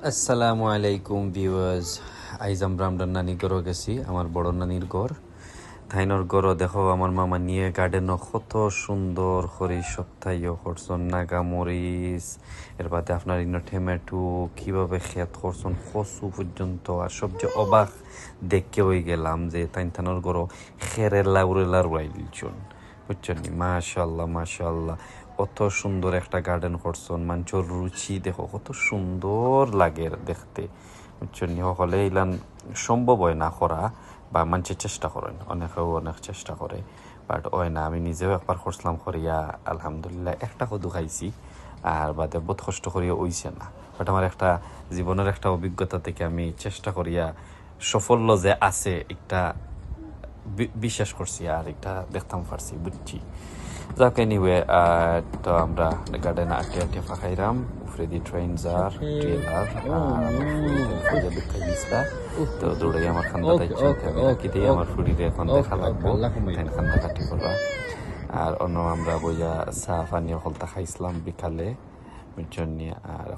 আসসালামু আলাইকুম ভিউয়ার্স। আইজ আমরা আমরার নানি ঘরও গেছি, আমার বড় নানির ঘর। থাইনর ঘরও দেখো আমার মামা নিয়ে গার্ডেনও কত সুন্দর করে সপ্তাহে করছেন, নাগামরিচ, এর বাদে আপনার ইনো টমেটো কীভাবে ক্ষেত করছেন কচু পর্যন্ত। আর সবচেয়ে অবাক দেখে হয়ে গেলাম যে থাইনর ঘরও খেরের লাউরেলা রুয়াই দিলছুন, বুঝছেন নি? মাশাল্লাহ মাশাল্লাহ, কত সুন্দর একটা গার্ডেন করছেন। মানুষের রুচি দেখো কত সুন্দর লাগে দেখতে, বুঝছেন নি? সকলে ইলান সম্ভব হয় না করা, বা মানুষের চেষ্টা করেন, অনেকেও অনেক চেষ্টা করে, বাট হয় না। আমি নিজেও একবার করছিলাম করিয়া, আলহামদুলিল্লাহ একটা কদু খাইছি, আর বাদে বহুত কষ্ট করিয়া হইছে না। বাট আমার একটা জীবনের একটা অভিজ্ঞতা থেকে আমি চেষ্টা করিয়া সাফল্য যে আছে একটা বিশ্বাস করছি, আর এটা দেখতাম পারছি, বুঝছি। যাক এনিওয়ে, তো আমরা গার্ডেনে আটে আটে ফাঁকাইলাম, উপরে দিয়ে ট্রেন যার ট্রেলার ফুড়িতে দুঃখা গিয়েছিলা। তো দৌড়াই আমার খান্দা দাইছেন, কিতেই আমার ফুড়িতে এখন দেখা লাগবো, খান্দা কাটি করা। আর অন্য আমরা বইয়া চা পানি হলতা খাইছিলাম বিকালে, বুঝছেন। আর